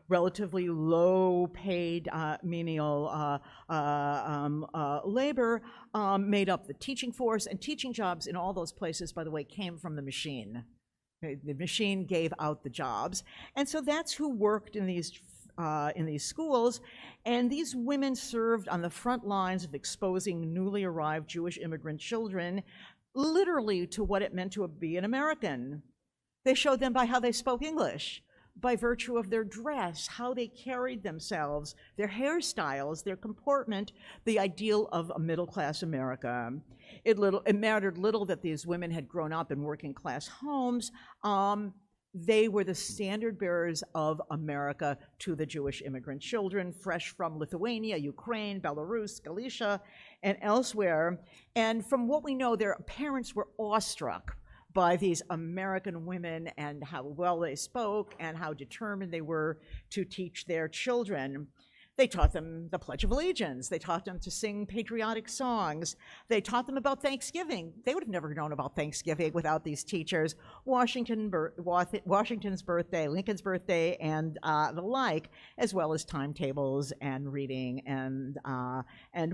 S6: relatively low-paid menial labor, made up the teaching force, and teaching jobs in all those places, by the way, came from the machine. The machine gave out the jobs, and so that's who worked in these schools, and these women served on the front lines of exposing newly arrived Jewish immigrant children literally to what it meant to be an American. They showed them by how they spoke English, by virtue of their dress, how they carried themselves, their hairstyles, their comportment, the ideal of a middle-class America. It mattered little that these women had grown up in working-class homes. They were the standard bearers of America to the Jewish immigrant children, fresh from Lithuania, Ukraine, Belarus, Galicia, and elsewhere. And from what we know, their parents were awestruck by these American women and how well they spoke and how determined they were to teach their children. They taught them the Pledge of Allegiance. They taught them to sing patriotic songs. They taught them about Thanksgiving. They would have never known about Thanksgiving without these teachers. Washington's birthday, Lincoln's birthday, and the like, as well as timetables and reading and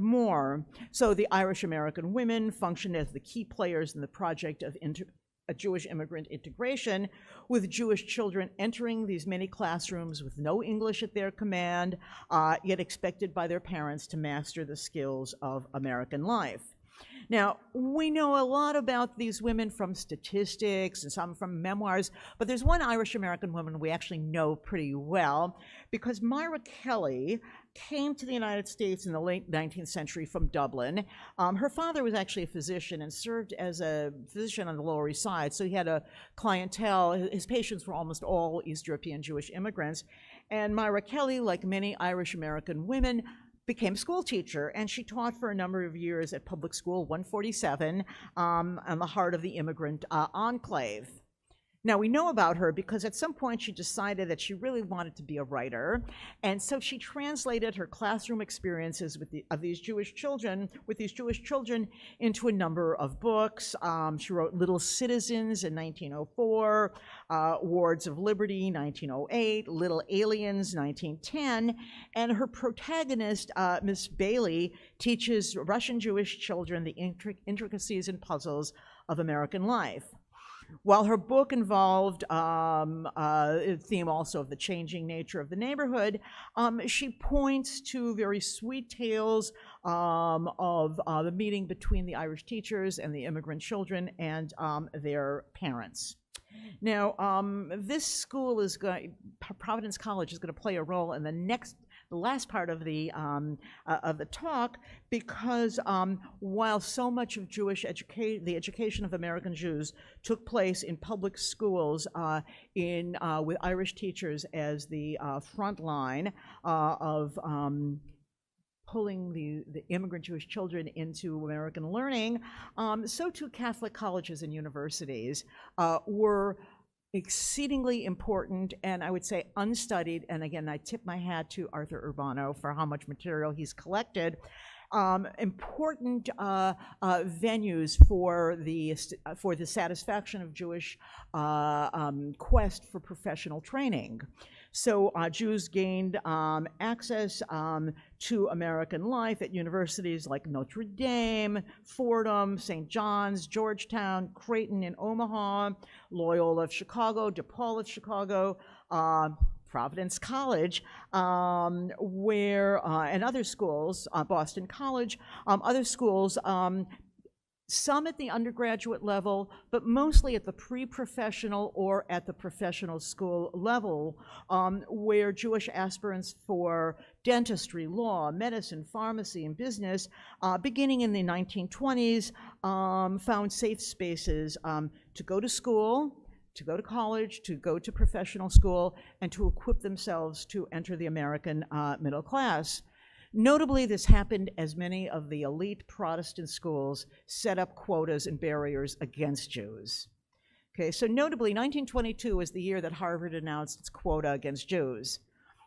S6: more. So the Irish American women functioned as the key players in the project of a Jewish immigrant integration, with Jewish children entering these many classrooms with no English at their command, yet expected by their parents to master the skills of American life. Now, we know a lot about these women from statistics and some from memoirs, but there's one Irish-American woman we actually know pretty well, because Myra Kelly came to the United States in the late 19th century from Dublin. Her father was actually a physician and served as a physician on the Lower East Side, so he had a clientele. His patients were almost all East European Jewish immigrants. And Myra Kelly, like many Irish-American women, became school teacher, and she taught for a number of years at Public School 147 on the heart of the immigrant enclave. Now, we know about her because at some point she decided that she really wanted to be a writer, and so she translated her classroom experiences with these Jewish children into a number of books. She wrote Little Citizens in 1904, Wards of Liberty, 1908, Little Aliens, 1910, and her protagonist, Miss Bailey, teaches Russian Jewish children the intricacies and puzzles of American life. While her book involved a theme also of the changing nature of the neighborhood, she points to very sweet tales of the meeting between the Irish teachers and the immigrant children and their parents. Now, this school is Providence College is going to play a role in the last part of the talk, because while so much of the education of American Jews took place in public schools with Irish teachers as the front line of pulling the immigrant Jewish children into American learning, so too Catholic colleges and universities were exceedingly important, and I would say unstudied, and again, I tip my hat to Arthur Urbano for how much material he's collected. Important venues for the satisfaction of Jewish quest for professional training. So Jews gained access to American life at universities like Notre Dame, Fordham, St. John's, Georgetown, Creighton in Omaha, Loyola of Chicago, DePaul of Chicago, Providence College, and other schools, Boston College, other schools, some at the undergraduate level, but mostly at the pre-professional or at the professional school level, where Jewish aspirants for dentistry, law, medicine, pharmacy, and business, beginning in the 1920s, found safe spaces to go to school, to go to college, to go to professional school, and to equip themselves to enter the American middle class. Notably, this happened as many of the elite Protestant schools set up quotas and barriers against Jews. Okay, so notably, 1922 was the year that Harvard announced its quota against Jews.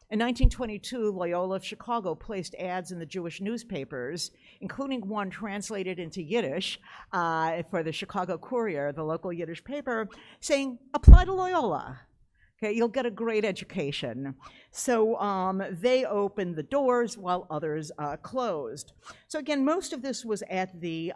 S6: In 1922, Loyola of Chicago placed ads in the Jewish newspapers, including one translated into Yiddish for the Chicago Courier, the local Yiddish paper, saying, "Apply to Loyola. Okay, you'll get a great education." So they opened the doors while others closed. So again, most of this was at the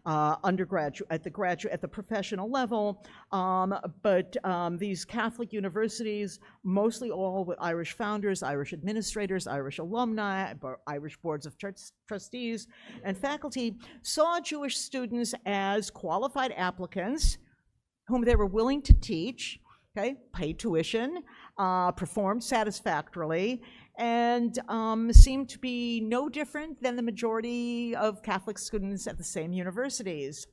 S6: undergraduate, at the professional level, but these Catholic universities, mostly all with Irish founders, Irish administrators, Irish alumni, Irish boards of trustees, and faculty, saw Jewish students as qualified applicants whom they were willing to teach, okay, paid tuition, performed satisfactorily, and seemed to be no different than the majority of Catholic students at the same universities.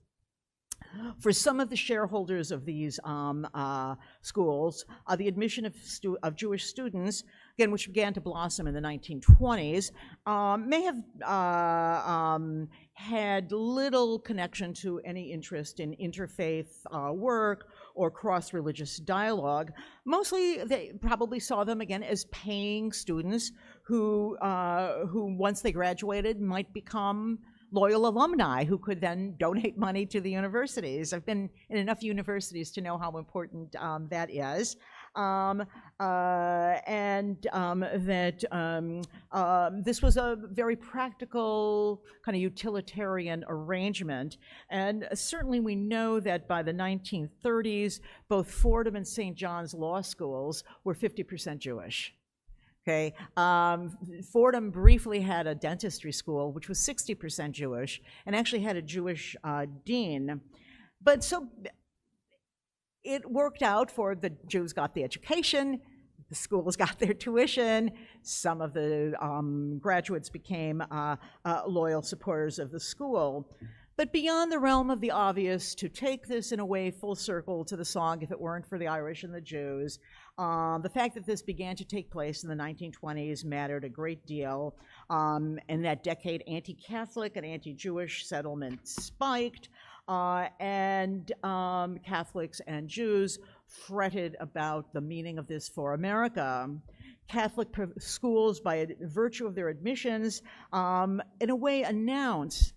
S6: For some of the shareholders of these schools, the admission of Jewish students, again, which began to blossom in the 1920s, may have had little connection to any interest in interfaith work or cross-religious dialogue. Mostly, they probably saw them, again, as paying students who once they graduated might become loyal alumni who could then donate money to the universities. I've been in enough universities to know how important that is. This was a very practical, kind of utilitarian arrangement. And certainly we know that by the 1930s, both Fordham and St. John's law schools were 50% Jewish. Okay, Fordham briefly had a dentistry school, which was 60% Jewish, and actually had a Jewish dean. But so it worked out for the Jews got the education, the schools got their tuition, some of the graduates became loyal supporters of the school. But beyond the realm of the obvious, to take this in a way full circle to the song, If It Weren't for the Irish and the Jews, the fact that this began to take place in the 1920s mattered a great deal. In that decade, anti-Catholic and anti-Jewish sentiment spiked, and Catholics and Jews fretted about the meaning of this for America. Catholic schools, by virtue of their admissions, in a way announced,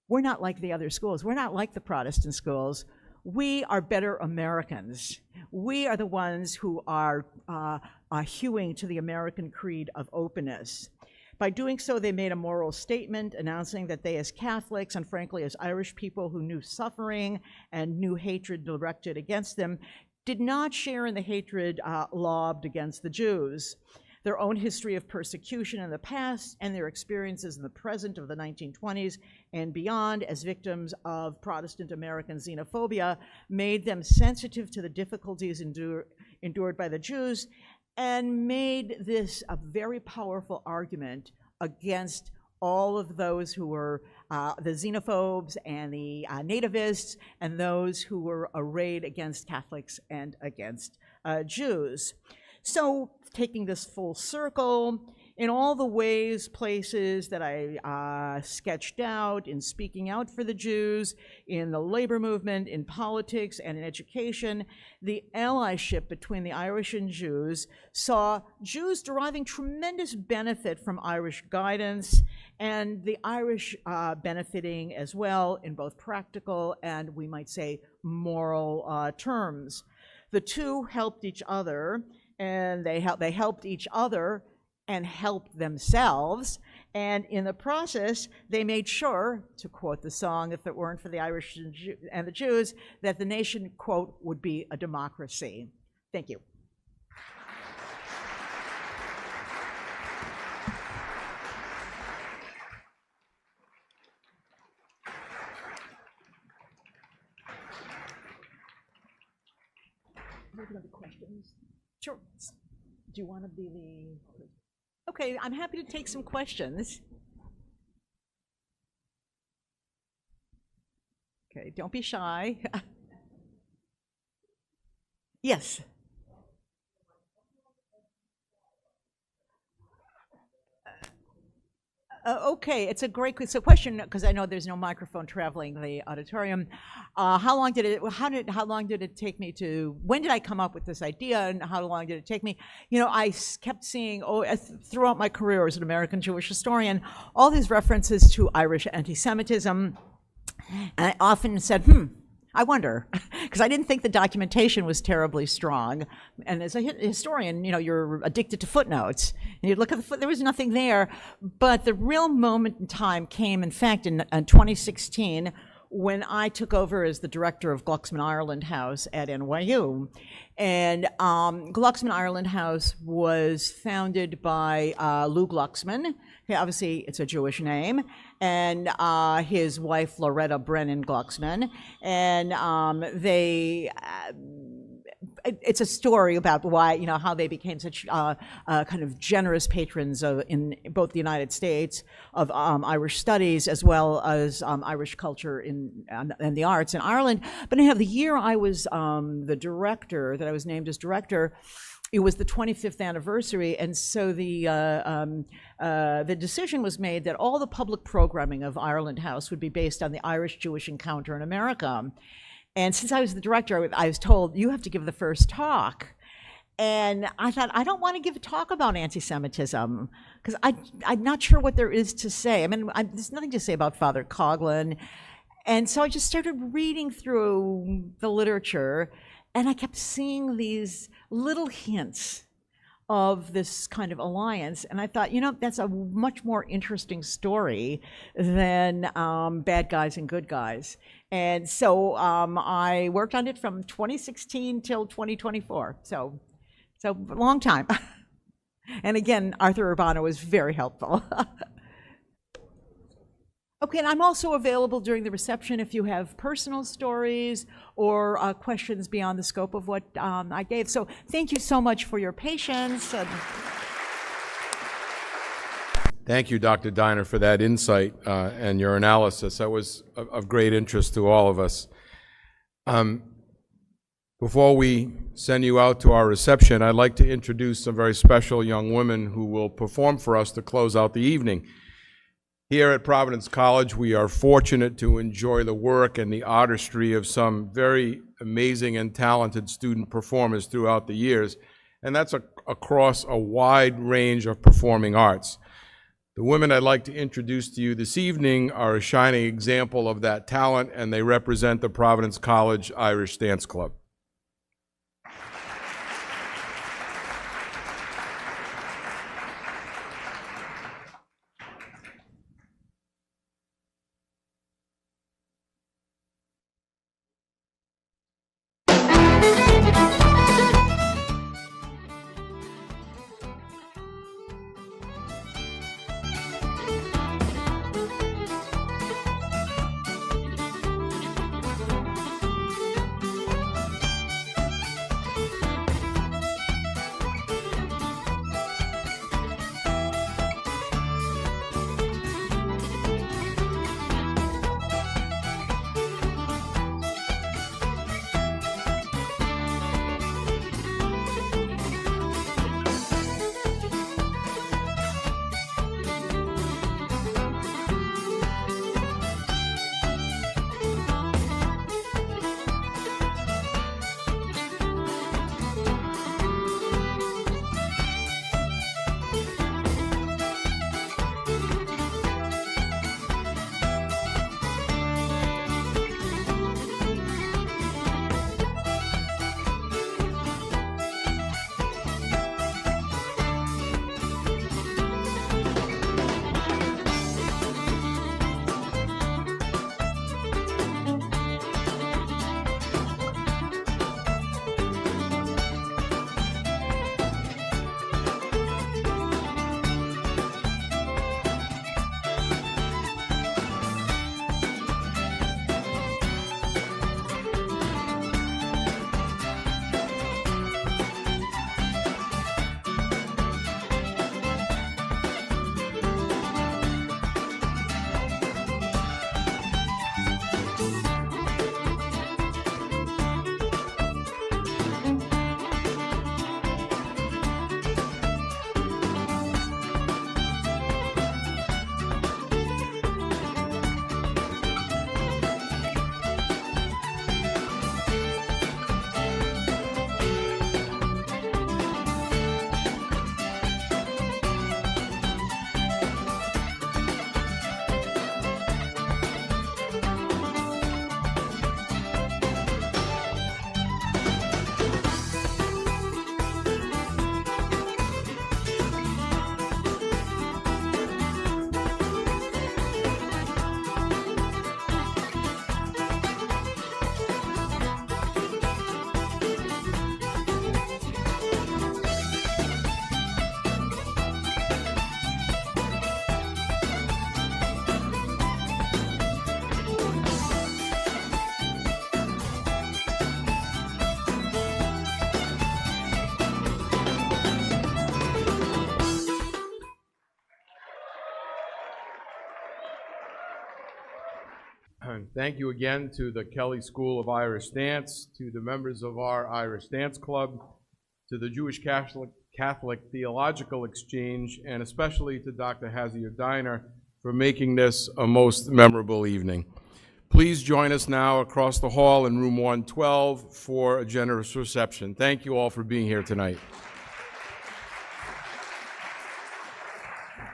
S6: we're not like the other schools. We're not like the Protestant schools. We are better Americans. We are the ones who are hewing to the American creed of openness. By doing so, they made a moral statement announcing that they, as Catholics, and frankly as Irish people who knew suffering and knew hatred directed against them, did not share in the hatred lobbed against the Jews. Their own history of persecution in the past and their experiences in the present of the 1920s and beyond as victims of Protestant American xenophobia made them sensitive to the difficulties endured by the Jews, and made this a very powerful argument against all of those who were the xenophobes and the nativists and those who were arrayed against Catholics and against Jews. So, taking this full circle, in all the ways, places that I sketched out in speaking out for the Jews, in the labor movement, in politics, and in education, the allyship between the Irish and Jews saw Jews deriving tremendous benefit from Irish guidance, and the Irish benefiting as well in both practical and, we might say, moral terms. The two helped each other, and they helped each other and helped themselves, and in the process, they made sure, to quote the song, if it weren't for the Irish and the Jews, that the nation, quote, would be a democracy. Thank you. Other questions? Sure. Do you want to be the... Okay, I'm happy to take some questions. Okay, don't be shy. Yes. Okay, it's a great question because I know there's no microphone traveling the auditorium. How long did it take me to? When did I come up with this idea, and how long did it take me? You know, I kept seeing throughout my career as an American Jewish historian, all these references to Irish anti-Semitism, and I often said, I wonder, because I didn't think the documentation was terribly strong. And as a historian, you know, you're addicted to footnotes. And you look at the there was nothing there. But the real moment in time came, in fact, in 2016, when I took over as the director of Glucksman Ireland House at NYU. And Glucksman Ireland House was founded by Lou Glucksman. Obviously, it's a Jewish name, and his wife, Loretta Brennan Glucksman. And it's a story about why, you know, how they became such kind of generous patrons in both the United States of Irish studies as well as Irish culture and the arts in Ireland. But anyhow, the year I was the director, that I was named as director, it was the 25th anniversary, and so the decision was made that all the public programming of Ireland House would be based on the Irish-Jewish encounter in America. And since I was the director, I was told, you have to give the first talk. And I thought, I don't want to give a talk about anti-Semitism because I'm not sure what there is to say. I mean, there's nothing to say about Father Coughlin. And so I just started reading through the literature, and I kept seeing these little hints of this kind of alliance. And I thought, that's a much more interesting story than bad guys and good guys. And so I worked on it from 2016 till 2024. So a long time. And again, Arthur Urbano was very helpful. Okay, and I'm also available during the reception if you have personal stories or questions beyond the scope of what I gave. So thank you so much for your patience.
S1: Thank you, Dr. Diner, for that insight and your analysis. That was of great interest to all of us. Before we send you out to our reception, I'd like to introduce some very special young women who will perform for us to close out the evening. Here at Providence College, we are fortunate to enjoy the work and the artistry of some very amazing and talented student performers throughout the years, and that's across a wide range of performing arts. The women I'd like to introduce to you this evening are a shining example of that talent, and they represent the Providence College Irish Dance Club. Thank you again to the Kelly School of Irish Dance, to the members of our Irish Dance Club, to the Jewish Catholic Theological Exchange, and especially to Dr. Hasia Diner for making this a most memorable evening. Please join us now across the hall in room 112 for a generous reception. Thank you all for being here tonight.